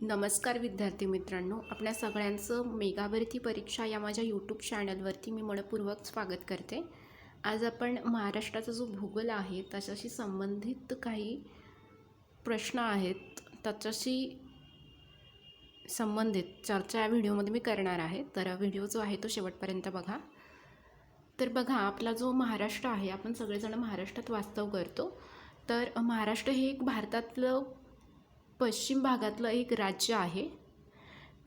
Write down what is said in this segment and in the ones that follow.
नमस्कार विद्यार्थी मित्रांनो, आपल्या सगळ्यांचं मेगा भरती परीक्षा या माझ्या यूट्यूब चॅनलवरती मी मनपूर्वक स्वागत करते। आज आपण महाराष्ट्राचा जो भूगोल आहे त्याच्याशी संबंधित काही प्रश्न आहेत त्याच्याशी संबंधित चर्चा या व्हिडिओमध्ये मी करणार आहे। तर व्हिडिओ जो आहे तो शेवटपर्यंत बघा। तर बघा, आपला जो महाराष्ट्र आहे, आपण सगळेजण महाराष्ट्रात वास्तव करतो। तर महाराष्ट्र हे एक भारतातलं पश्चिम भागातलं एक राज्य आहे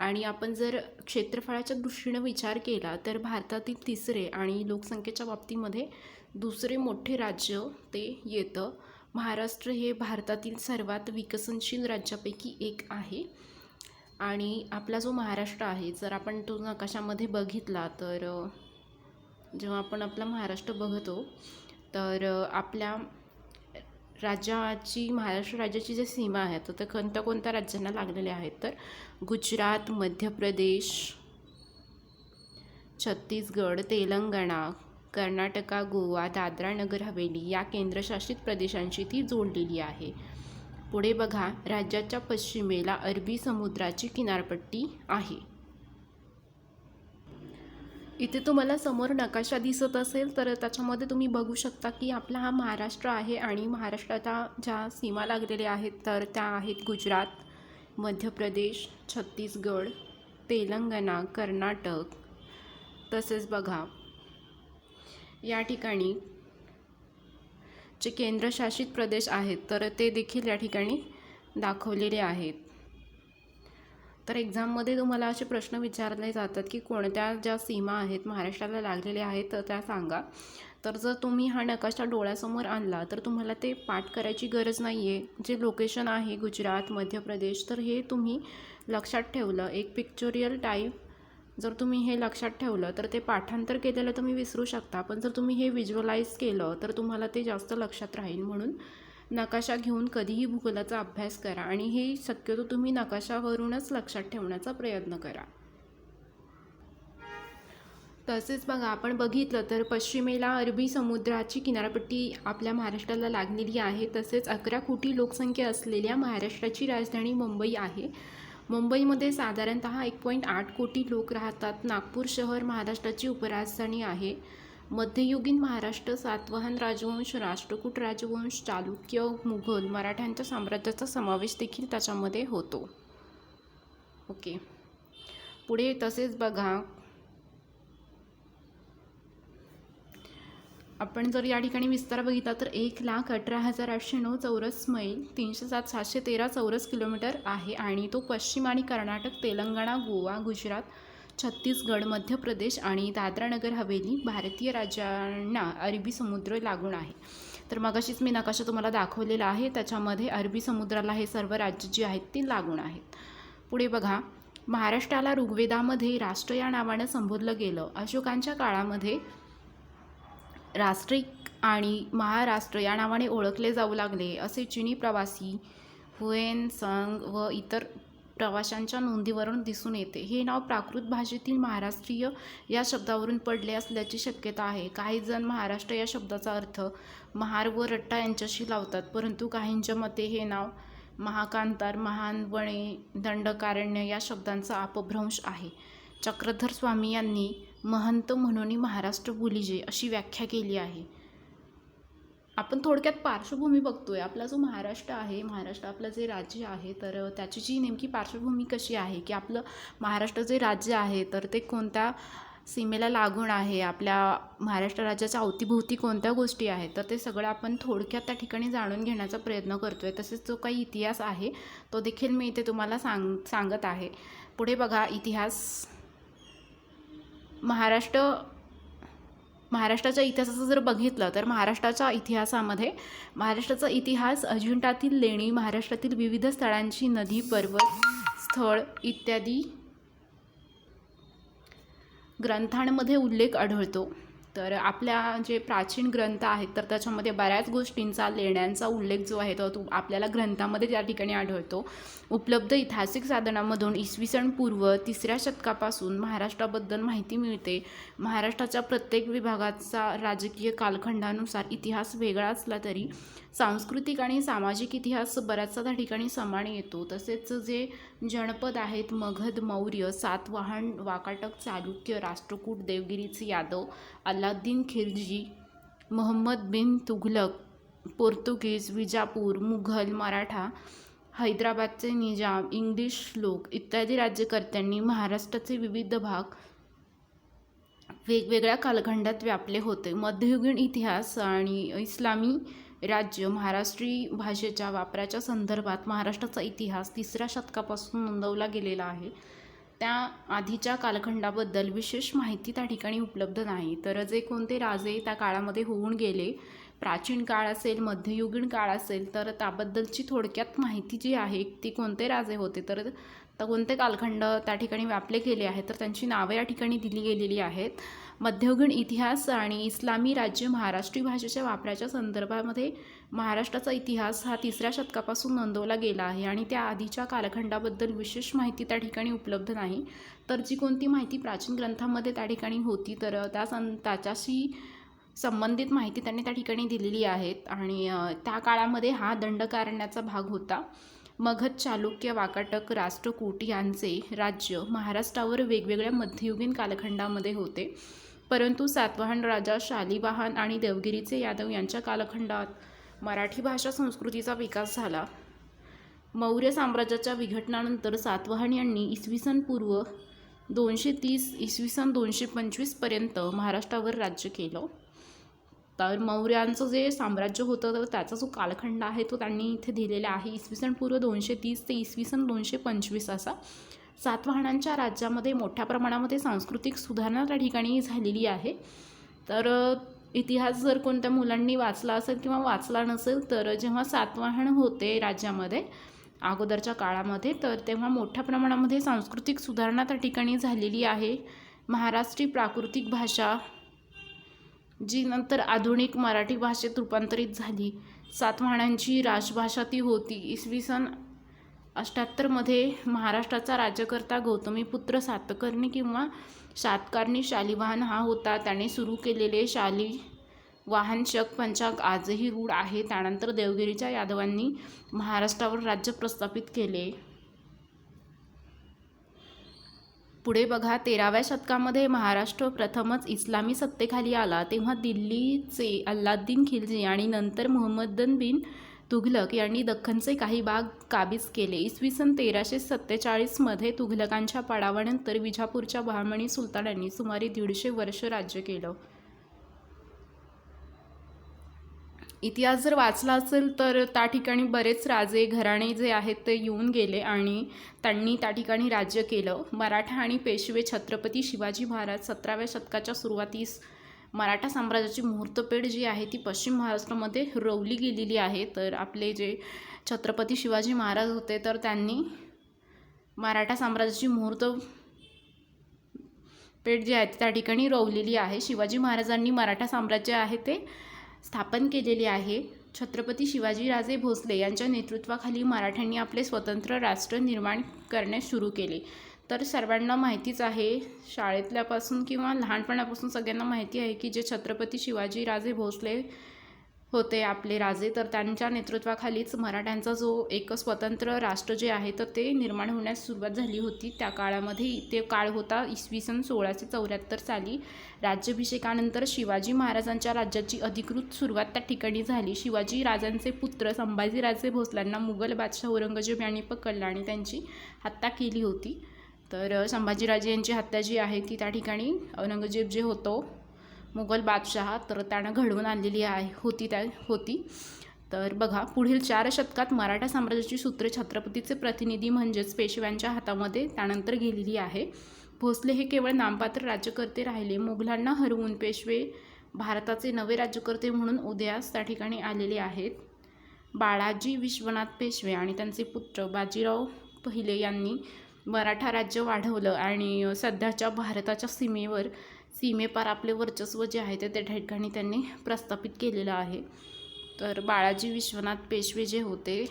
आणि आपण जर क्षेत्रफळाच्या दृष्टीने विचार केला तर भारतातील तिसरे आणि लोकसंख्येच्या बाबतीमध्ये दुसरे मोठे राज्य ते येतं। महाराष्ट्र हे भारतातील सर्वात विकसनशील राज्यापैकी एक आहे आणि आपला जो महाराष्ट्र आहे, जर आपण तो नकाशामध्ये बघितला तर जेव्हा आपण आपला महाराष्ट्र बघतो तर आपल्या राज्याची महाराष्ट्र राज्याची जी सीमा आहे तर ते कोणत्या राज्यांना लागलेल्या आहेत तर गुजरात, मध्य प्रदेश, छत्तीसगड, तेलंगणा, कर्नाटक, गोवा, दादरा नगर हवेली या केंद्रशासित प्रदेशांशी ती जोडलेली आहे। पुढे बघा, राज्याच्या पश्चिमेला अरबी समुद्राची किनारपट्टी आहे। इथे तुम्हाला समोर नकाशा दिसत असेल तर त्याच्यामध्ये तुम्ही बघू शकता की आपला हा महाराष्ट्र आहे आणि महाराष्ट्राच्या ज्या सीमा लागलेल्या आहेत तर त्या आहेत गुजरात, मध्य प्रदेश, छत्तीसगड, तेलंगणा, कर्नाटक। तसेच बघा, या ठिकाणी जे केंद्रशासित प्रदेश आहेत तर ते देखील या ठिकाणी दाखवलेले आहेत। तर एक्झाममध्ये तुम्हाला असे प्रश्न विचारले जातात की कोणत्या ज्या सीमा आहेत महाराष्ट्राला लागलेल्या आहेत तर त्या सांगा। तर जर तुम्ही हा नकाशा डोळ्यासमोर आणला तर तुम्हाला ते पाठ करायची गरज नाही आहे। जे लोकेशन आहे गुजरात, मध्य प्रदेश, तर हे तुम्ही लक्षात ठेवलं, एक पिक्चोरियल टाईप जर तुम्ही हे लक्षात ठेवलं तर ते पाठांतर केलेलं तुम्ही विसरू शकता, पण जर तुम्ही हे व्हिज्युअलाइज केलं तर तुम्हाला ते जास्त लक्षात राहील। म्हणून नकाशा घेऊन कधीही भूगोलाचा अभ्यास करा आणि हे शक्यतो तुम्ही नकाशावरूनच लक्षात ठेवण्याचा प्रयत्न करा। तसेच बघा, आपण बघितलं तर पश्चिमेला अरबी समुद्राची किनारपट्टी आपल्या महाराष्ट्राला लागलेली आहे। तसेच 11 कोटी लोकसंख्या असलेल्या महाराष्ट्राची राजधानी मुंबई आहे। मुंबईमध्ये साधारणतः 1.8 कोटी लोक राहतात। नागपूर शहर महाराष्ट्राची उपराजधानी आहे। मध्ययुगीन महाराष्ट्र सातवाहन राजवंश, राष्ट्रकूट राजवंश, चालुक्य, मुघल, मराठ्यांच्या साम्राज्याचा समावेश देखील त्याच्यामध्ये होतो। ओके, पुढे तसेच बघा, आपण जर या ठिकाणी विस्तार बघितला तर 1,18,809 चौरस मैल, 307,713 चौरस किलोमीटर आहे आणि तो पश्चिम आणि कर्नाटक, तेलंगणा, गोवा, गुजरात, छत्तीसगड, मध्य प्रदेश आणि दादरा नगर हवेली भारतीय राज्यांना अरबी समुद्र लागून आहे। तर मगाशीच मी नकाशा तुम्हाला दाखवलेला आहे, त्याच्यामध्ये अरबी समुद्राला हे सर्व राज्य जी आहेत ती लागून आहेत। पुढे बघा, महाराष्ट्राला ऋग्वेदामध्ये राष्ट्र या नावानं संबोधलं गेलं। अशोकांच्या काळामध्ये राष्ट्रिक आणि महाराष्ट्र या नावाने ओळखले जाऊ लागले असे चीनी प्रवासी हुएन संग व इतर प्रवाशांच्या नोंदीवरून दिसून येते। हे नाव प्राकृत भाषेतील महाराष्ट्रीय या शब्दावरून पडले असल्याची शक्यता आहे। काही जण महाराष्ट्र या शब्दाचा अर्थ महार व रट्टा यांच्याशी लावतात, परंतु काहींच्या मते हे नाव महाकांतार, महानवणे, दंडकारण्य या शब्दांचा अपभ्रंश आहे। चक्रधर स्वामी यांनी महंत म्हणून महाराष्ट्र बोलीजे अशी व्याख्या केली आहे। आपण थोडक्यात पार्श्वभूमी बघतोय, आपला जो महाराष्ट्र आहे, महाराष्ट्र आपलं जे राज्य आहे तर त्याची जी नेमकी पार्श्वभूमी कशी आहे की आपलं महाराष्ट्र जे राज्य आहे तर ते कोणत्या सीमेला लागून आहे, आपल्या महाराष्ट्र राज्याच्या अवतीभोवती कोणत्या गोष्टी आहेत, तर ते सगळं आपण थोडक्यात त्या ठिकाणी जाणून घेण्याचा प्रयत्न करतोय। तसेच जो काही इतिहास आहे तो देखील मी इथे तुम्हाला सांगत आहे। पुढे बघा, इतिहास, महाराष्ट्राच्या इतिहासाचं जर बघितलं तर महाराष्ट्राच्या इतिहासामध्ये महाराष्ट्राचा इतिहास अजिंठातील लेणी, महाराष्ट्रातील विविध स्थळांची नदी, पर्वत, स्थळ इत्यादी ग्रंथांमध्ये उल्लेख आढळतो। तर आपल्या जे प्राचीन ग्रंथ आहेत तर त्याच्यामध्ये बऱ्याच गोष्टींचा लेण्यांचा उल्लेख जो आहे तो आपल्याला ग्रंथामध्ये त्या ठिकाणी आढळतो. उपलब्ध ऐतिहासिक साधनांमधून इसवी सन पूर्व 3ऱ्या शतकापासून महाराष्ट्राबद्दल माहिती मिळते. महाराष्ट्राच्या प्रत्येक विभागाचा राजकीय कालखंडानुसार इतिहास वेगळा असला तरी सांस्कृतिक आणि सामाजिक इतिहास बऱ्याचसा त्या ठिकाणी समान येतो. तसेच जे जनपद आहेत मगध, मौर्य, सातवाहन, वाकाटक, चालुक्य, राष्ट्रकूट, देवगिरीचे यादव, अल्लाउद्दीन खिल्जी, मोहम्मद बिन तुघलक, पोर्तुगीज, विजापूर, मुघल, मराठा, हैदराबादचे निजाम, इंग्लिश लोक इत्यादी राज्यकर्त्यांनी महाराष्ट्राचे विविध भाग वेगवेगळ्या कालखंडात व्यापले होते. मध्ययुगीन इतिहास आणि इस्लामी राज्य महाराष्ट्री भाषेच्या वापराच्या संदर्भात महाराष्ट्राचा इतिहास 3ऱ्या शतकापासून नोंदवला गेलेला आहे. त्या आधीच्या कालखंडाबद्दल विशेष माहिती त्या ठिकाणी उपलब्ध नाही. तर जे कोणते राजे त्या काळामध्ये होऊन गेले, प्राचीन काळ असेल, मध्ययुगीन काळ असेल, तर त्याबद्दलची थोडक्यात माहिती जी आहे ती कोणते राजे होते, तर कोणते कालखंड त्या ठिकाणी व्यापले गेले आहेत, तर त्यांची नावे या ठिकाणी दिली गेलेली आहेत. मध्ययुगीन इतिहास आणि इस्लामी राज्य महाराष्ट्री भाषेच्या वापराच्या संदर्भामध्ये महाराष्ट्राचा इतिहास हा 3ऱ्या शतकापासून नोंदवला गेला आहे आणि त्या आधीच्या कालखंडाबद्दल विशेष माहिती त्या ठिकाणी उपलब्ध नाही. तर जी कोणती माहिती प्राचीन ग्रंथामध्ये त्या ठिकाणी होती तर त्याच्याशी संबंधित माहिती त्यांनी त्या ठिकाणी दिलेली आहेत आणि त्या काळामध्ये हा दंडकारण्याचा भाग होता. मगध, चालुक्य, वाकाटक, राष्ट्रकूट यांचे राज्य महाराष्ट्रावर वेगवेगळ्या मध्ययुगीन कालखंडामध्ये होते. परंतु सातवाहन राजा, शालिवाहन आणि देवगिरीचे यादव यांच्या कालखंडात मराठी भाषा संस्कृतीचा विकास झाला. मौर्य साम्राज्याच्या विघटनानंतर सातवाहन यांनी इसवी सन पूर्व 230 इसवी सन 225 पर्यंत महाराष्ट्रावर राज्य केलं. तर मौर्यांचं जे साम्राज्य होतं तर त्याचा जो कालखंड आहे तो त्यांनी इथे दिलेला आहे इसवी सन पूर्व 230 ते इसवी सन 225 असा. सातवाहनांच्या राज्यामध्ये मोठ्या प्रमाणामध्ये सांस्कृतिक सुधारणा त्या ठिकाणी झालेली आहे. तर इतिहास जर कोणत्या मुलांनी वाचला असेल किंवा वाचला नसेल तर जेव्हा सातवाहन होते राज्यामध्ये अगोदरच्या काळामध्ये तर तेव्हा मोठ्या प्रमाणामध्ये सांस्कृतिक सुधारणा त्या ठिकाणी झालेली आहे. महाराष्ट्री प्राकृतिक भाषा जी नंतर आधुनिक मराठी भाषेत रूपांतरित झाली. सातवाहनांची राजभाषा ती होती. इसवी सन 78मध्ये महाराष्ट्राचा राज्यकर्ता गौतमीपुत्र सातकर्णी किंवा सातकर्णी शालिवाहन हा होता. त्याने सुरू केलेले शालिवाहन शक पंचांग आजही रूढ आहे. त्यानंतर देवगिरीच्या यादवांनी महाराष्ट्रावर राज्य प्रस्थापित केले. पुढे बघा 13व्या शतकामध्ये महाराष्ट्र प्रथमच इस्लामी सत्तेखाली आला तेव्हा दिल्लीचे अल्लाउद्दीन खिल्जी आणि नंतर मोहम्मद बिन तुघलक यांनी दख्खनचे काही भाग काबीज केले. इसवी सन 1347मध्ये तुघलकांच्या पाडावानंतर विजापूरच्या बहामनी सुलतानांनी सुमारे 150 वर्ष राज्य केलं. इतिहास जर वाचला असेल तर त्या ठिकाणी बरेच राजे घराणे जे आहेत ते येऊन गेले आणि त्यांनी त्या ठिकाणी राज्य केलं. मराठा आणि पेशवे छत्रपती शिवाजी महाराज 17व्या शतकाच्या सुरुवातीस मराठा साम्राज्याची मुहूर्तपेढ जी आहे ती पश्चिम महाराष्ट्रामध्ये रोवली गेलेली आहे. तर आपले जे छत्रपती शिवाजी महाराज होते तर त्यांनी मराठा साम्राज्याची मुहूर्तपेढ जी आहे त्या ठिकाणी रोवलेली आहे. शिवाजी महाराजांनी मराठा साम्राज्य आहे ते स्थापन केलेले आहे. छत्रपती शिवाजीराजे भोसले यांच्या नेतृत्वाखाली मराठ्यांनी आपले स्वतंत्र राष्ट्र निर्माण करण्यास सुरू केले. तर सर्वांना माहितीच आहे, शाळेतल्यापासून किंवा लहानपणापासून सगळ्यांना माहिती आहे की जे छत्रपती शिवाजीराजे भोसले होते आपले राजे तर त्यांच्या नेतृत्वाखालीच मराठ्यांचा जो एक स्वतंत्र राष्ट्र जे आहे तर ते निर्माण होण्यास सुरुवात झाली होती. त्या काळामध्ये ते काळ होता इसवी सन 1674 साली. राज्याभिषेकानंतर शिवाजी महाराजांच्या राज्याची अधिकृत सुरुवात त्या ठिकाणी झाली. शिवाजी राजांचे पुत्र संभाजीराजे भोसल्यांना मुघल बादशाह औरंगजेब यांनी पकडलं आणि त्यांची हत्या केली होती. तर संभाजीराजे यांची हत्या जी आहे ती त्या ठिकाणी औरंगजेब जे होतो मुघल बादशाह तर त्यानं घडवून आणलेली होती. तर बघा पुढील 4 शतकात मराठा साम्राज्याची सूत्रे छत्रपतीचे प्रतिनिधी म्हणजेच पेशव्यांच्या हातामध्ये त्यानंतर गेलेली आहे. भोसले हे केवळ नाममात्र राज्यकर्ते राहिले. मुघलांना हरवून पेशवे भारताचे नवे राज्यकर्ते म्हणून उदयास त्या ठिकाणी आलेले आहेत. बाळाजी विश्वनाथ पेशवे आणि त्यांचे पुत्र बाजीराव पहिले यांनी मराठा राज्य वाढवलं आणि सध्याच्या भारताच्या सीमेवर सीमेपार आपले वर्चस्व जे आहे ते त्या ठिकाणी त्यांनी प्रस्थापित केलेलं आहे. तर बाळाजी विश्वनाथ पेशवे जे होते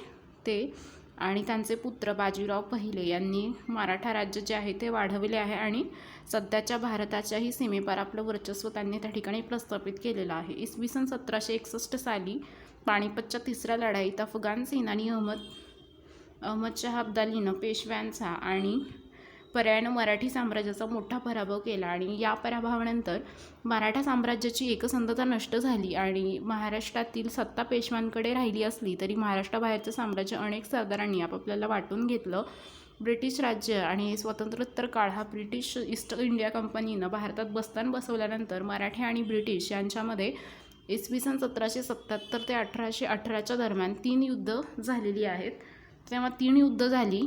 ते आणि त्यांचे पुत्र बाजीराव पहिले यांनी मराठा राज्य जे आहे ते वाढवले आहे आणि सध्याच्या भारताच्याही सीमेपार आपलं वर्चस्व त्यांनी त्या ठिकाणी प्रस्थापित केलेलं आहे. इसवी सन 1761 साली पानिपतच्या तिसऱ्या लढाईत अफगाण सेनानी अहमदशाह अब्दालीनं पेशव्यांचा आणि पर्यायानं मराठी साम्राज्याचा मोठा पराभव केला आणि या पराभवानंतर मराठा साम्राज्याची एकसंधता नष्ट झाली आणि महाराष्ट्रातील सत्ता पेशव्यांकडे राहिली असली तरी महाराष्ट्राबाहेरचं साम्राज्य अनेक सरदारांनी आपापल्याला वाटून घेतलं. ब्रिटिश राज्य आणि स्वातंत्र्योत्तर काळ हा ब्रिटिश ईस्ट इंडिया कंपनीनं भारतात बस्तान बसवल्यानंतर मराठी आणि ब्रिटिश यांच्यामध्ये इसवी सन 1777 ते 1818च्या दरम्यान 3 युद्ध झालेली आहेत. तेव्हा 3 युद्ध झाली.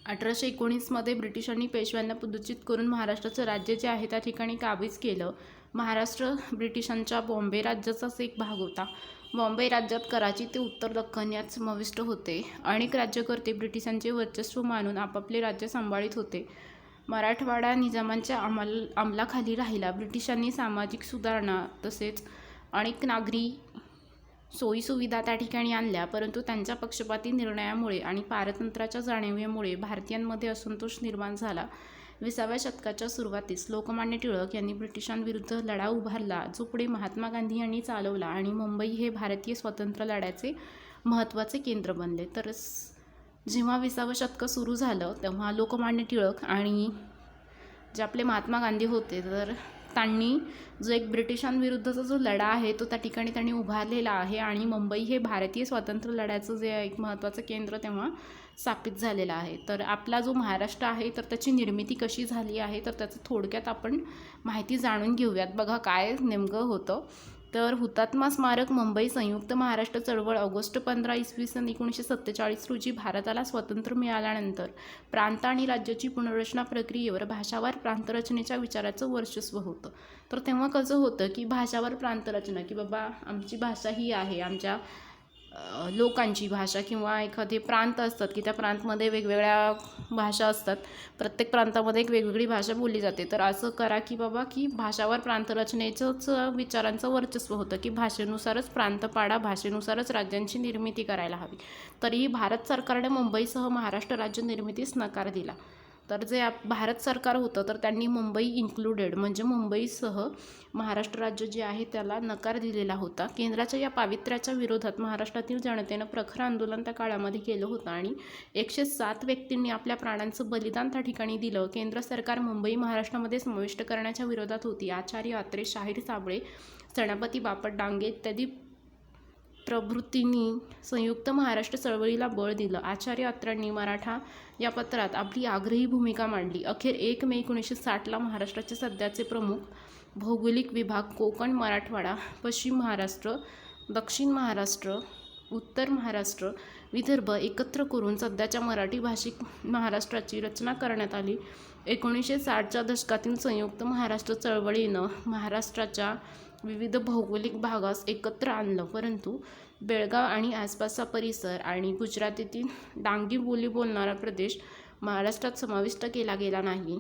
1819मध्ये ब्रिटिशांनी पेशव्यांना पदच्युत करून महाराष्ट्राचं राज्य जे आहे त्या ठिकाणी काबीज केलं. महाराष्ट्र ब्रिटिशांच्या बॉम्बे राज्याचाच एक भाग होता. बॉम्बे राज्यात कराची ते उत्तर दख्खन यात समाविष्ट होते. अनेक राज्यकर्ते ब्रिटिशांचे वर्चस्व मानून आपापले राज्य सांभाळीत होते. मराठवाडा निजामांच्या अंमलाखाली राहिला. ब्रिटिशांनी सामाजिक सुधारणा तसेच अनेक नागरी सोयीसुविधा त्या ठिकाणी आणल्या, परंतु त्यांच्या पक्षपाती निर्णयामुळे आणि पारतंत्र्याच्या जाणिवेमुळे भारतीयांमध्ये असंतोष निर्माण झाला. 20व्या शतकाच्या सुरुवातीस लोकमान्य टिळक यांनी ब्रिटिशांविरुद्ध लढा उभारला, जो पुढे महात्मा गांधी यांनी चालवला आणि मुंबई हे भारतीय स्वातंत्र्य लढ्याचे महत्त्वाचे केंद्र बनले. तर जेव्हा 20वं शतक सुरू झालं तेव्हा लोकमान्य टिळक आणि जे आपले महात्मा गांधी होते तर त्यांनी जो एक ब्रिटिशांविरुद्धचा जो लढा आहे तो त्या ठिकाणी त्यांनी उभारलेला आहे आणि मुंबई हे भारतीय स्वातंत्र्य लढ्याचं जे एक महत्त्वाचं केंद्र तेव्हा स्थापित झालेलं आहे. तर आपला जो महाराष्ट्र आहे तर त्याची निर्मिती कशी झाली आहे तर त्याचं थोडक्यात आपण माहिती जाणून घेऊयात. बघा काय नेमकं होतं. तर हुतात्मा स्मारक मुंबई संयुक्त महाराष्ट्र चळवळ ऑगस्ट 15 इसवी सन 1947 रोजी भारताला स्वातंत्र्य मिळाल्यानंतर प्रांत आणि राज्याची पुनर्रचना प्रक्रियेवर भाषावार प्रांतरचनेच्या विचाराचं वर्चस्व होतं. तर तेव्हा कसं होतं की भाषावार प्रांतरचना की बाबा आमची भाषा ही आहे, आमच्या लोकांची भाषा किंवा एखादे प्रांत असतात की त्या प्रांतमध्ये वेगवेगळ्या भाषा असतात, प्रत्येक प्रांतामध्ये एक वेगवेगळी भाषा बोलली जाते. तर असं करा की बाबा की भाषावर प्रांतरचनेचंच विचारांचं वर्चस्व होतं की भाषेनुसारच प्रांत पाडा, भाषेनुसारच राज्यांची निर्मिती करायला हवी. तरीही भारत सरकारने मुंबईसह महाराष्ट्र राज्य निर्मितीस नकार दिला. तर जे भारत सरकार होतं तर त्यांनी मुंबई इन्क्लुडेड म्हणजे मुंबईसह महाराष्ट्र राज्य जे आहे त्याला नकार दिलेला होता. केंद्राच्या या पावित्र्याच्या विरोधात महाराष्ट्रातील जनतेनं प्रखर आंदोलन त्या काळामध्ये केलं होतं आणि 107 व्यक्तींनी आपल्या प्राणांचं बलिदान त्या ठिकाणी दिलं. केंद्र सरकार मुंबई महाराष्ट्रामध्ये समाविष्ट करण्याच्या विरोधात होती. आचार्य अत्रे, शाहीर साबळे, सेनापती बापट डांगे इत्यादी प्रभृतींनी संयुक्त महाराष्ट्र चळवळीला बळ दिलं. आचार्य अत्र्यांनी मराठा या पत्रात आपली आग्रही भूमिका मांडली. अखेर 1 मे 1960ला महाराष्ट्राचे सध्याचे प्रमुख भौगोलिक विभाग कोकण, मराठवाडा, पश्चिम महाराष्ट्र, दक्षिण महाराष्ट्र, उत्तर महाराष्ट्र, विदर्भ एकत्र करून सध्याच्या मराठी भाषिक महाराष्ट्राची रचना करण्यात आली. 1960च्या दशकातील संयुक्त महाराष्ट्र चळवळीनं महाराष्ट्राच्या विविध भौगोलिक भागास एकत्र आणलं, परंतु बेळगाव आणि आसपासचा परिसर आणि गुजरातीतील डांगी बोली बोलणारा प्रदेश महाराष्ट्रात समाविष्ट केला गेला नाही.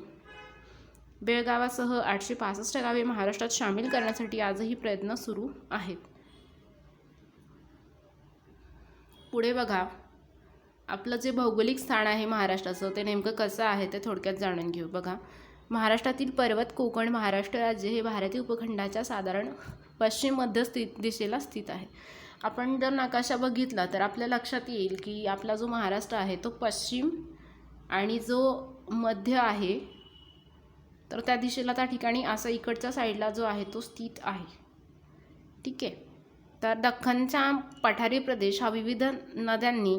बेळगावासह 865 गावे महाराष्ट्रात सामील करण्यासाठी आजही प्रयत्न सुरू आहेत. पुढे बघा, आपलं जे भौगोलिक स्थान आहे महाराष्ट्राचं ते नेमकं कसं आहे ते थोडक्यात जाणून घेऊ. बघा, महाराष्ट्रातील पर्वत कोकण महाराष्ट्र राज्य हे भारतीय उपखंडाच्या साधारण पश्चिम मध्य दिशेला स्थित आहे. आपण जर नकाशा बघितला तर आपल्या लक्षात येईल की आपला जो महाराष्ट्र आहे तो पश्चिम आणि जो मध्य आहे तर त्या दिशेला त्या ठिकाणी असं इकडच्या साईडला जो आहे तो स्थित आहे. ठीक आहे. तर दख्खनचा पठारी प्रदेश हा विविध नद्यांनी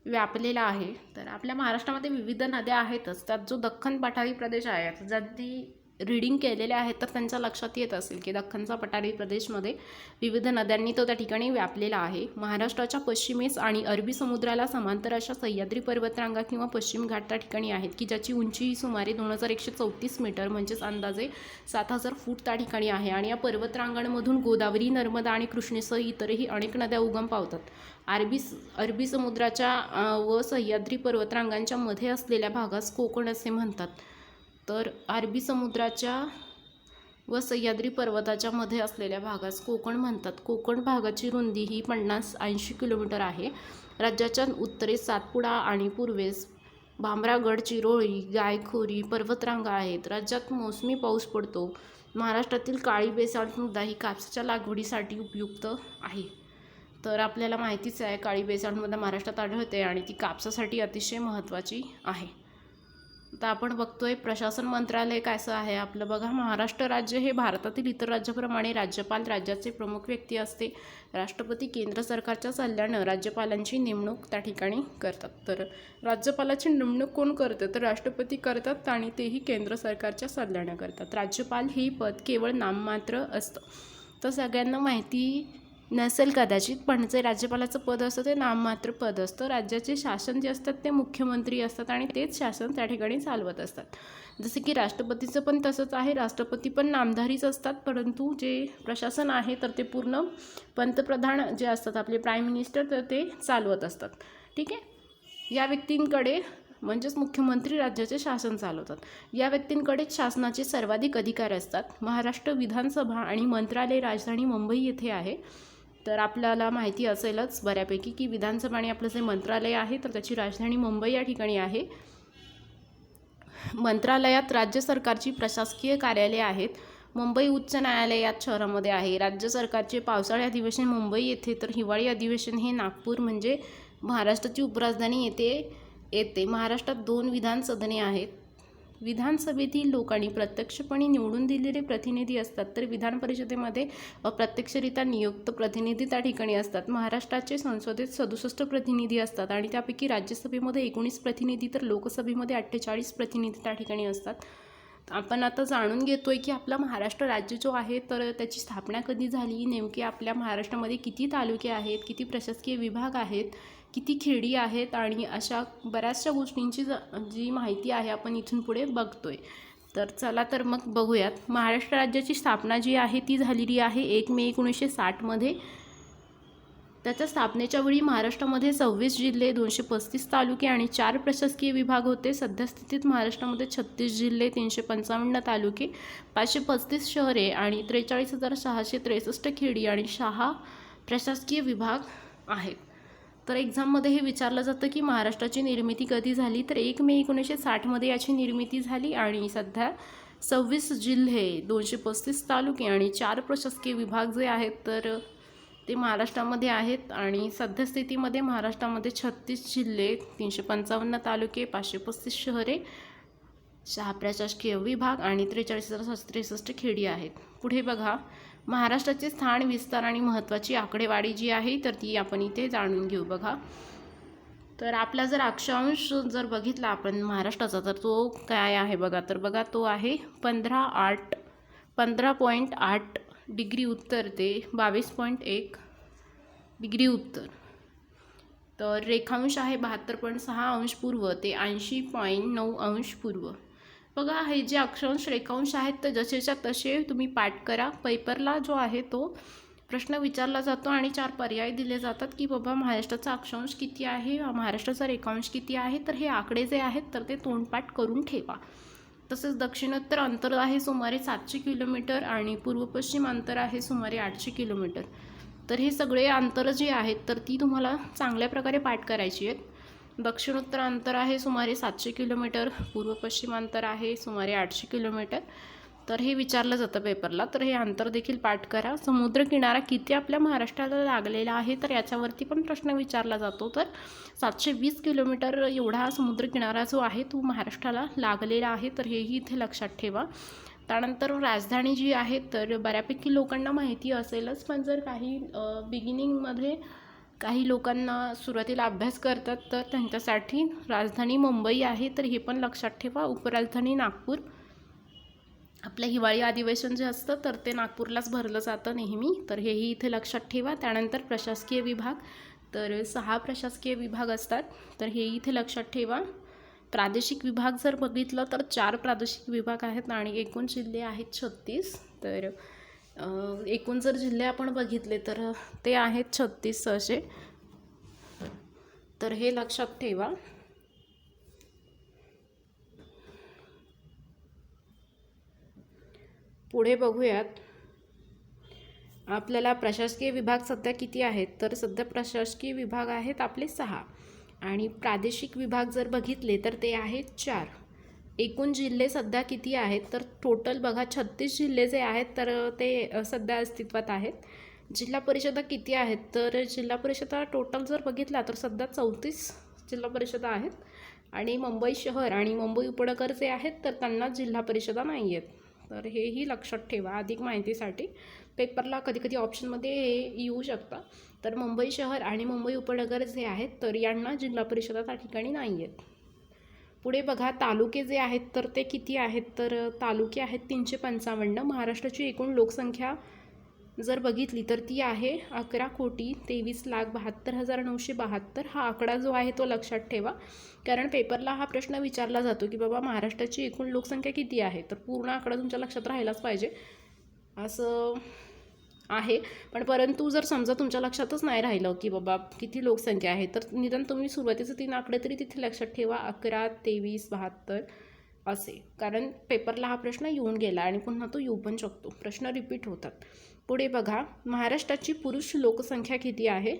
व्यापलेला आहे. तर आपल्या महाराष्ट्रामध्ये विविध नद्या आहेतच, त्यात जो दख्खन पठारी प्रदेश आहे ज्यांनी रीडिंग केलेले आहेत तर त्यांच्या लक्षात येत असेल की दख्खनचा पठारी प्रदेशमध्ये विविध नद्यांनी तो त्या ठिकाणी व्यापलेला आहे. महाराष्ट्राच्या पश्चिमेस आणि अरबी समुद्राला समांतर अशा सह्याद्री पर्वतरांगा किंवा पश्चिम घाट त्या ठिकाणी आहेत की ज्याची उंची सुमारे 2134 मीटर म्हणजेच अंदाजे 7000 फूट त्या ठिकाणी आहे आणि या पर्वतरांगांमधून गोदावरी, नर्मदा आणि कृष्णेसह इतरही अनेक नद्या उगम पावतात. अरबी समुद्राच्या व सह्याद्री पर्वतरांगांच्या मध्ये असलेल्या भागास कोकण असे म्हणतात. तर अरबी समुद्राच्या व सह्याद्री पर्वताच्या मध्ये असलेल्या भागास कोकण म्हणतात. कोकण भागाची रुंदी ही 50-80 किलोमीटर आहे. राज्याच्या उत्तरेस सातपुडा आणि पूर्वेस भामरागड, चिरोळी, गायखोरी पर्वतरांगा आहेत. राज्यात मोसमी पाऊस पडतो. महाराष्ट्रातील काळी बेसाल्ट मृदा ही कापसाच्या लागवडीसाठी उपयुक्त आहे. तर आपल्याला माहितीच आहे काळी बेसाल्ट मृदा महाराष्ट्रात आढळते आणि ती कापसासाठी अतिशय महत्त्वाची आहे. आता आपण बघतोय प्रशासन मंत्रालय कसं आहे आपलं बघा. महाराष्ट्र राज्य हे भारतातील इतर राज्याप्रमाणे राज्यपाल राज्याचे प्रमुख व्यक्ती असते. राष्ट्रपती केंद्र सरकारच्या सल्ल्यानं राज्यपालांची नेमणूक त्या ठिकाणी करतात. तर राज्यपालाची नेमणूक कोण करते तर राष्ट्रपती करतात आणि तेही केंद्र सरकारच्या सल्ल्यानं करतात. राज्यपाल ही पद केवळ नाममात्र असतं. तर सगळ्यांना माहिती नसेल कदाचित, पण जे राज्यपालाचं पद असतं ते नाममात्र पद असतं. राज्याचे शासन जे असतात ते मुख्यमंत्री असतात आणि तेच शासन त्या ठिकाणी चालवत असतात. जसे की राष्ट्रपतीचं पण तसंच आहे. राष्ट्रपती पण नामधारीच असतात, परंतु जे प्रशासन आहे तर ते पूर्ण पंतप्रधान जे असतात आपले प्राईम मिनिस्टर तर ते चालवत असतात. ठीक आहे. या व्यक्तींकडे म्हणजेच मुख्यमंत्री राज्याचे शासन चालवतात. या व्यक्तींकडेच शासनाचे सर्वाधिक अधिकार असतात. महाराष्ट्र विधानसभा आणि मंत्रालय राजधानी मुंबई येथे आहे. तर आपल्याला माहिती असेलच बऱ्यापैकी की विधानसभा आणि आपलं जे मंत्रालय आहे तर त्याची राजधानी मुंबई या ठिकाणी आहे. मंत्रालयात राज्य सरकारची प्रशासकीय कार्यालये आहेत. मुंबई उच्च न्यायालय याच शहरामध्ये आहे. राज्य सरकारचे पावसाळी अधिवेशन मुंबई येथे तर हिवाळी अधिवेशन हे नागपूर म्हणजे महाराष्ट्राची उपराजधानी येते. महाराष्ट्रात 2 विधान सदने आहेत. विधानसभेतील लोकांनी प्रत्यक्षपणे निवडून दिलेले प्रतिनिधी असतात, तर विधान परिषदेमध्ये अप्रत्यक्षरित्या नियुक्त प्रतिनिधी त्या ठिकाणी असतात. महाराष्ट्राचे संसदेत 67 प्रतिनिधी असतात आणि त्यापैकी राज्यसभेमध्ये 19 प्रतिनिधी तर लोकसभेमध्ये 48 प्रतिनिधी त्या ठिकाणी असतात. आपण आता जाणून घेतोय की आपला महाराष्ट्र राज्य जो आहे तर त्याची स्थापना कधी झाली, नेमके आपल्या महाराष्ट्रामध्ये किती तालुके आहेत, किती प्रशासकीय विभाग आहेत, किती खेडी आहेत आणि अशा बऱ्याचशा गोष्टींची जी माहिती आहे आपण इथून पुढे बघतोय. तर चला तर मग बघूयात. महाराष्ट्र राज्याची स्थापना जी आहे ती झालेली आहे 1 मे 1960 मध्ये. त्याच्या स्थापनेच्या वेळी महाराष्ट्रामध्ये 26 जिल्हे, 235 तालुके आणि 4 प्रशासकीय विभाग होते. सध्यास्थितीत महाराष्ट्रामध्ये 36 जिल्हे, 355 तालुके, 535 शहरे आणि 43,663 खेडी आणि 6 प्रशासकीय विभाग आहेत. तर एक्झाममध्ये हे विचारलं जातं की महाराष्ट्राची निर्मिती कधी झाली तर 1 मे 1960 मध्ये याची निर्मिती झाली आणि सध्या 26 जिल्हे, 235 तालुके आणि 4 प्रशासकीय विभाग जे आहेत तर ते महाराष्ट्रामध्ये आहेत. आणि सद्यस्थितीमध्ये महाराष्ट्रामध्ये 36 जिल्हे, 355 तालुके, 535 शहरे, 6 प्रशासकीय विभाग आणि 43,663 खेडी आहेत. पुढे बघा, महाराष्ट्राचे स्थान, विस्तार आणि महत्त्वाची आकडेवारी जी आहे तर ती आपण इथे जाणून घेऊ. बघा, तर आपला जर अक्षांश जर बघितला आपण महाराष्ट्राचा तर तो काय आहे बघा. तर बघा तो आहे 15.8 डिग्री उत्तर ते 22.1 डिग्री उत्तर. तर रेखांश आहे 72.6 अंश पूर्व ते 80.9 अंश पूर्व. बघा, हे जे अक्षांश रेखांश आहेत तर जसेच्या तसे तुम्ही पाठ करा. पेपरला जो आहे तो प्रश्न विचारला जातो आणि 4 पर्याय दिले जातात की बाबा महाराष्ट्राचा अक्षांश किती आहे, महाराष्ट्राचा रेखांश किती आहे. तर हे आकडे जे आहेत तर ते तोंडपाठ करून ठेवा. तसेच दक्षिणोत्तर अंतर आहे सुमारे 700 किलोमीटर आणि पूर्व पश्चिम अंतर आहे सुमारे 800 किलोमीटर. तर हे सगळे अंतर जे आहेत तर ती तुम्हाला चांगल्या प्रकारे पाठ करायची आहेत. दक्षिणोत्तर अंतर आहे सुमारे 700 किलोमीटर, पूर्व पश्चिम अंतर आहे सुमारे 800 किलोमीटर. तर हे विचारलं जातं पेपरला, तर हे अंतर देखील पाठ करा. समुद्रकिनारा किती आपल्या महाराष्ट्राला लागलेला आहे तर याच्यावरती पण प्रश्न विचारला जातो. तर 720 किलोमीटर एवढा समुद्रकिनारा जो आहे तो महाराष्ट्राला लागलेला आहे. तर हेही इथे लक्षात ठेवा. त्यानंतर राजधानी जी आहे तर बऱ्यापैकी लोकांना माहिती असेलच, पण जर काही बिगिनिंगमध्ये काही लोकांना सुरुवातीला अभ्यास करतात तर त्यांच्यासाठी राजधानी मुंबई आहे. तर हे पण लक्षात ठेवा. उपराजधानी नागपूर. आपलं हिवाळी अधिवेशन जे असतं तर ते नागपूरलाच भरलं जातं नेहमी. तर हेही इथे लक्षात ठेवा. त्यानंतर प्रशासकीय विभाग, तर 6 प्रशासकीय विभाग असतात. तर हेही इथे लक्षात ठेवा. प्रादेशिक विभाग जर बघितलं तर 4 प्रादेशिक विभाग आहेत आणि एकूण जिल्हे आहेत 36. तर एकूण जर जिल्हे आपण बघितले तर ते आहेत 36 असे. तर हे लक्षात ठेवा. पुढे बघूयात आपल्याला प्रशासकीय विभाग सध्या किती आहेत, तर सध्या प्रशासकीय विभाग आहेत आपले 6 आणि प्रादेशिक विभाग जर बघितले तर ते आहेत 4. एकूण जिल्हे सध्या किती आहेत, तर टोटल बघा 36 जिल्हे जे आहेत तर ते सध्या अस्तित्वात आहेत. जिल्हा परिषदा किती आहेत, तर जिल्हा परिषदा टोटल जर बघितला तर सध्या 34 जिल्हा परिषदा आहेत आणि मुंबई शहर आणि मुंबई उपनगर जे आहेत तर त्यांना जिल्हा परिषदा नाही आहेत. तर हेही लक्षात ठेवा अधिक माहितीसाठी. पेपरला कधी कधी ऑप्शनमध्ये हे येऊ शकतं. तर मुंबई शहर आणि मुंबई उपनगर जे आहेत तर यांना जिल्हा परिषदा त्या ठिकाणी नाही आहेत. पुढे बघा तालुके जे आहेत तर ते किती आहेत, तर तालुके आहेत 355. महाराष्ट्राची एकूण लोकसंख्या जर बघितली तर ती आहे 11,23,72,972. हा आकडा जो आहे तो लक्षात ठेवा, कारण पेपरला हा प्रश्न विचारला जातो की बाबा महाराष्ट्राची एकूण लोकसंख्या किती आहे, तर पूर्ण आकडा तुमच्या लक्षात राहिलाच पाहिजे असं आहे. पण परंतु जर समजा तुमच्या लक्षातच नाही राहिलं की बाबा किती लोकसंख्या आहे, तर निदान तुम्ही सुरुवातीचे 3 आकडे तरी तिथे लक्षात ठेवा, 11, 23, 72 असे, कारण पेपरला हा प्रश्न येऊन गेला आणि पुन्हा तो येऊ पण शकतो, प्रश्न रिपीट होतात. पुढे बघा महाराष्ट्राची पुरुष लोकसंख्या किती आहे,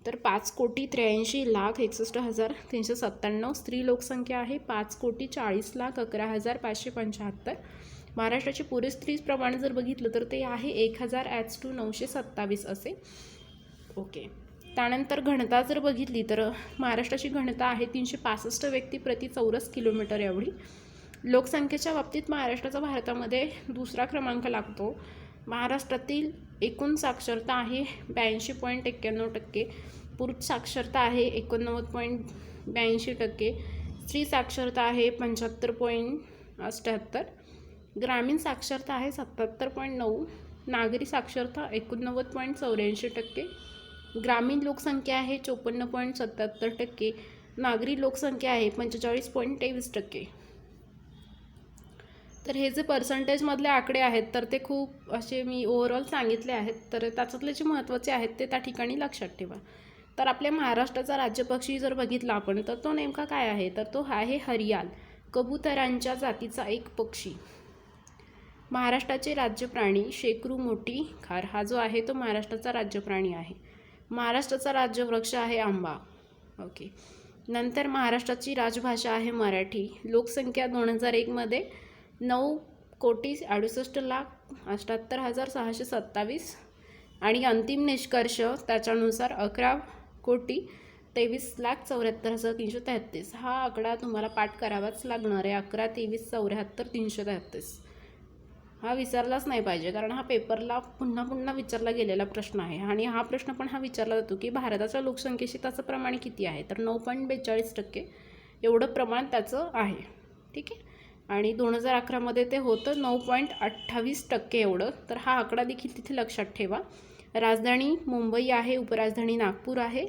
तर 5,83,61,397. स्त्री लोकसंख्या आहे 5,40,40,11,575. महाराष्ट्राची पुरुष स्त्री प्रमाण जर बघितलं तर ते आहे 1000:927 असे. ओके. त्यानंतर घनता जर बघितली तर महाराष्ट्राची घनता आहे 365 व्यक्ती प्रति चौरस किलोमीटर एवढी. लोकसंख्येच्या बाबतीत महाराष्ट्राचा भारतामध्ये दुसरा क्रमांक लागतो. महाराष्ट्रातील एकूण साक्षरता आहे 82.91%. पुरुष साक्षरता आहे 89.82%. स्त्री साक्षरता आहे 75.78%. ग्रामीण साक्षरता आहे 77.9%. नागरी साक्षरता 89.84%. ग्रामीण लोकसंख्या आहे 54.77%. नागरी लोकसंख्या आहे 45.23%. तर हे जे पर्सेंटेजमधले आकडे आहेत तर ते खूप असे मी ओव्हरऑल सांगितले आहेत, तर त्याच्यातले जे महत्त्वाचे आहेत ते त्या ठिकाणी लक्षात ठेवा. तर आपल्या महाराष्ट्राचा राज्यपक्षी जर बघितला आपण तर तो नेमका काय आहे, तर तो आहे हरियाल, कबुतरांच्या जातीचा एक पक्षी. महाराष्ट्राचे राज्य प्राणी शेकरू मोठी खार हा जो आहे तो महाराष्ट्राचा राज्य प्राणी आहे. महाराष्ट्राचा राज्यवृक्ष आहे आंबा. ओके. नंतर महाराष्ट्राची राजभाषा आहे मराठी. लोकसंख्या 2001 मध्ये 9,68,78,627 आणि अंतिम निष्कर्ष त्याच्यानुसार 11,23,74,333. हा आकडा तुम्हाला पाठ करावाच लागणार आहे. 11,23,74,333 हा विचारलाच नाही पाहिजे, कारण हा पेपरला पुन्हा पुन्हा विचारला गेलेला प्रश्न आहे आणि हा प्रश्न पण हा विचारला जातो की भारताच्या लोकसंख्येशी त्याचं प्रमाण किती आहे, तर 9.42% एवढं प्रमाण त्याचं आहे. ठीक आहे. आणि 2011 मध्ये ते होतं 9.28% एवढं. तर हा आकडा देखील तिथे लक्षात ठेवा. राजधानी मुंबई आहे, उपराजधानी नागपूर आहे.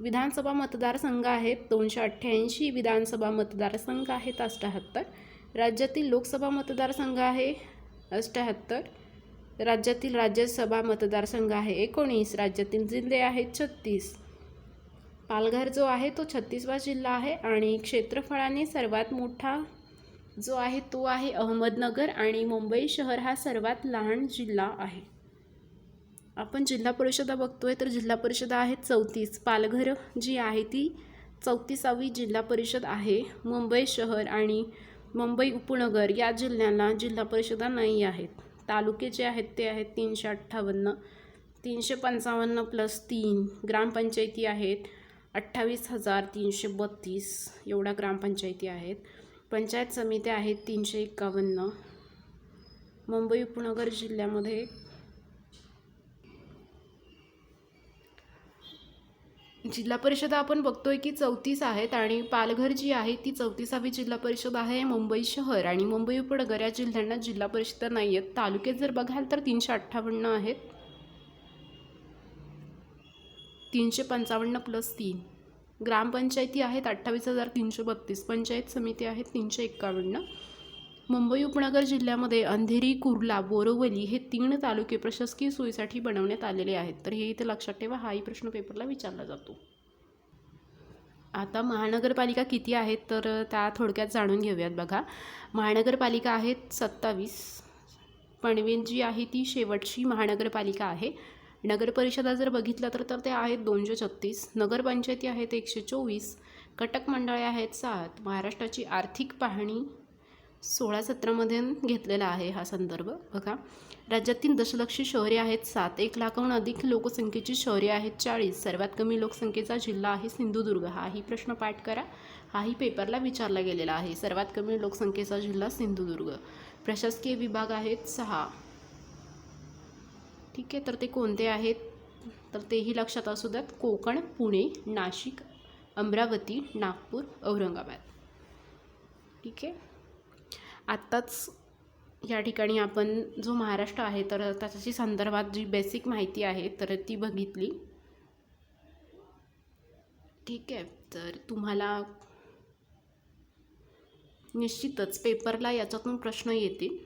विधानसभा मतदारसंघ आहेत 288. विधानसभा मतदारसंघ आहेत 78. राज्यातील लोकसभा मतदारसंघ आहे 78. राज्यातील राज्यसभा मतदारसंघ आहे 19. राज्यातील जिल्हे आहेत 36. पालघर जो आहे तो 36वा जिल्हा आहे आणि क्षेत्रफळाने सर्वात मोठा जो आहे तो आहे अहमदनगर आणि मुंबई शहर हा सर्वात लहान जिल्हा आहे. आपण जिल्हा परिषदा बघतोय तर जिल्हा परिषदा आहेत 34. पालघर जी आहे ती 34वी जिल्हा परिषद आहे. मुंबई शहर आणि मुंबई उपनगर या जिल्ह्यांना जिल्हा परिषदा नाही आहेत. तालुके जे आहेत ते आहेत 358. 355 + 3 ग्रामपंचायती आहेत 28,332 एवढ्या ग्रामपंचायती आहेत. पंचायत समित्या आहेत 351. मुंबई उपनगर जिल्ह्यामध्ये जिल्हा परिषदा आपण बघतोय की 34 आहेत आणि पालघर जी आहे ती 34वी जिल्हा परिषद आहे. मुंबई शहर आणि मुंबई उपनगर या जिल्ह्यांना जिल्हा परिषदा नाही आहेत. तालुके जर बघाल तर 358 आहेत. 355 + 3 ग्रामपंचायती आहेत 28,332. पंचायत समिती आहेत 351. मुंबई उपनगर जिल्ह्यामध्ये अंधेरी, कुर्ला, बोरिवली हे 3 तालुके प्रशासकीय सोयीसाठी बनवण्यात आलेले आहेत. तर हे इथे लक्षात ठेवा, हाही प्रश्न पेपरला विचारला जातो. आता महानगरपालिका किती आहेत तर त्या थोडक्यात जाणून घेऊयात. बघा, महानगरपालिका आहेत 27. पनवेल जी आहे ती शेवटची महानगरपालिका आहे. नगरपरिषदा जर बघितलं तर ते आहेत 236, नगरपंचायती आहेत 124, कटक मंडळे आहेत 7. महाराष्ट्राची आर्थिक पाहणी 16-17मध्ये घेतलेला आहे हा संदर्भ. बघा, राज्यातील दशलक्षी शहरे आहेत 7, 1 लाखाहून अधिक लोकसंख्येची शहरे आहेत 40, सर्वात कमी लोकसंख्येचा जिल्हा आहे सिंधुदुर्ग. हाही प्रश्न पाठ करा, हाही पेपरला विचारला गेलेला आहे. सर्वात कमी लोकसंख्येचा जिल्हा सिंधुदुर्ग. प्रशासकीय विभाग आहेत 6. ठीक आहे, तर ते कोणते आहेत तर तेही लक्षात असू द्यात. कोकण, पुणे, नाशिक, अमरावती, नागपूर, औरंगाबाद. ठीक आहे, आत्ताच या ठिकाणी आपण जो महाराष्ट्र आहे तर त्याच्याशी संदर्भात जी बेसिक माहिती आहे तर ती बघितली. ठीक आहे, तर तुम्हाला निश्चितच पेपरला याच्यातून प्रश्न येतील.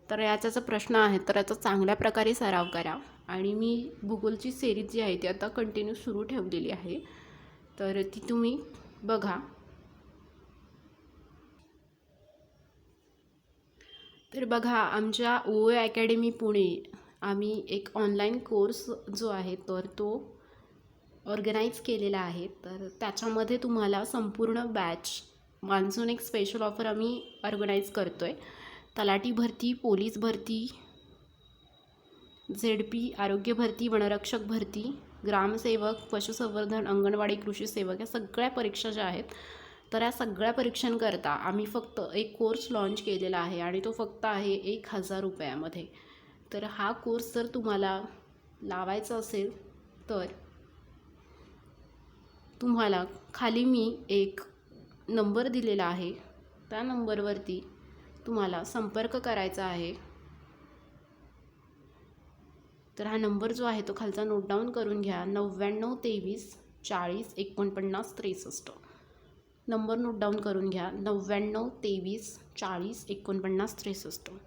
तर याचा प्रश्न आहे तर याचा चांगल्या प्रकारे सराव करा. आणि मी भूगोलची सिरीज जी आहे ती आता कंटिन्यू सुरू ठेवलेली आहे, तर ती तुम्ही बघा. तर बघा, आमच्या OA अकॅडमी पुणे आम्ही एक ऑनलाईन कोर्स जो आहे तर तो ऑर्गनाईज केलेला आहे. तर त्याच्यामध्ये तुम्हाला संपूर्ण बॅच मान्सून एक स्पेशल ऑफर आम्ही ऑर्गनाईज करतो आहे. तलाठी भरती, पोलीस भरती, ZP, आरोग्य भरती, वनरक्षक भरती, ग्रामसेवक, पशुसंवर्धन, अंगणवाडी, कृषी सेवक या सगळ्या परीक्षा ज्या आहेत तर या सगळ्या परीक्षांकरता आम्ही फक्त एक कोर्स लॉन्च केलेला आहे आणि तो फक्त आहे 1000 रुपयामध्ये. तर हा कोर्स जर तुम्हाला लावायचा असेल तर तुम्हाला खाली मी एक नंबर दिलेला आहे, त्या नंबरवरती तुम्हाला संपर्क करायचा आहे. तर हा नंबर जो आहे तो खालचा नोट डाऊन करून घ्या. 99 23 40 49 63. नंबर नोट डाऊन करून घ्या. 99 23 40 49 63.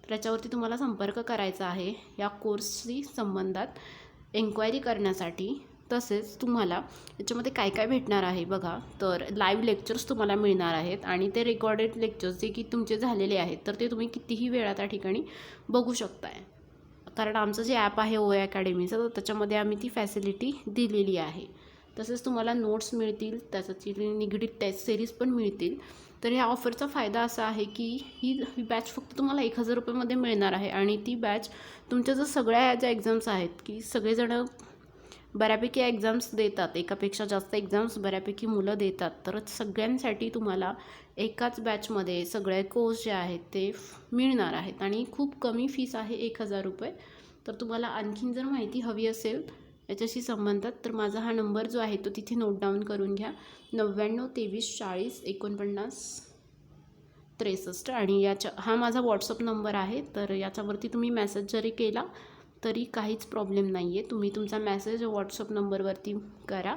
तर याच्यावरती तुम्हाला संपर्क करायचा आहे या कोर्सशी संबंधात एन्क्वायरी करण्यासाठी. तसेच तुम्हाला याच्यामध्ये काय काय भेटणार आहे बघा, तर लाईव्ह लेक्चर्स तुम्हाला मिळणार आहेत आणि ते रेकॉर्डेड लेक्चर्स जे की तुमचे झालेले आहेत तर ते तुम्ही कितीही वेळा त्या ठिकाणी बघू शकताय. कारण आमचं जे ॲप आहे OA अकॅडमीचं तर त्याच्यामध्ये आम्ही ती फॅसिलिटी दिलेली आहे. तसेच तुम्हाला नोट्स मिळतील, त्याच्याची निगडीत टेस्ट सिरीज पण मिळतील. तर ह्या ऑफरचा फायदा असा आहे की ही बॅच फक्त तुम्हाला 1000 रुपयामध्ये मिळणार आहे आणि ती बॅच तुमच्या जर सगळ्या ज्या एक्झाम्स आहेत की सगळेजणं बऱ्यापैकी एक्झाम्स देतात, एकापेक्षा जास्त एक्झाम्स बऱ्यापैकी मुलं देतात, तर सगळ्यांसाठी तुम्हाला एकाच बॅचमध्ये सगळे कोर्स जे आहेत ते मिळणार आहेत आणि खूप कमी फीस आहे 1000 रुपये. तर तुम्हाला आणखीन जर माहिती हवी असेल याच्याशी संबंधात तर माझा हा नंबर जो आहे तो तिथे नोट डाऊन करून घ्या. 99 23 40 49 63 आणि हा माझा व्हॉट्सअप नंबर आहे. तर याच्यावरती तुम्ही मेसेज जरी केला तरी काहीच प्रॉब्लेम नाही आहे. तुम्ही तुमचा मेसेज व्हॉट्सअप नंबरवरती करा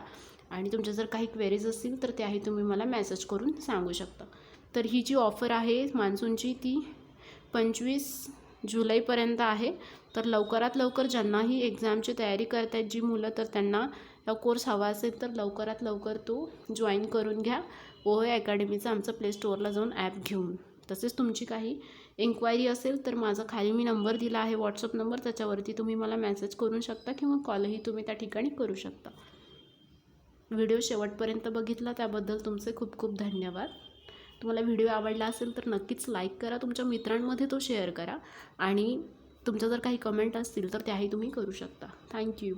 आणि तुमच्या जर काही क्वेरीज असतील तर त्याही तुम्ही मला मेसेज करून सांगू शकता. तर ही जी ऑफर आहे मान्सूनची ती 25 जुलैपर्यंत आहे. तर लवकरात लवकर ज्यांनाही एक्झामची तयारी करत आहेत जी मुलं तर त्यांना हा कोर्स हवा असेल तर लवकरात लवकर तो जॉईन करून घ्या OA अकॅडमीचा आमचं प्ले स्टोअरला जाऊन ॲप घेऊन. तसेच तुमची काही एन्क्वायरी असेल तर माझा खाली मी नंबर दिला आहे व्हॉट्सअप नंबर, त्याच्यावरती तुम्ही मला मेसेज करू शकता किंवा कॉलही तुम्ही त्या ठिकाणी करू शकता. व्हिडिओ शेवटपर्यंत बघितला त्याबद्दल तुमचे खूप खूप धन्यवाद. तुम्हाला व्हिडिओ आवडला असेल तर नक्कीच लाईक करा, तुमच्या मित्रांमध्ये तो शेअर करा आणि तुमच्या जर काही कमेंट असतील तर त्याही तुम्ही करू शकता. थँक्यू.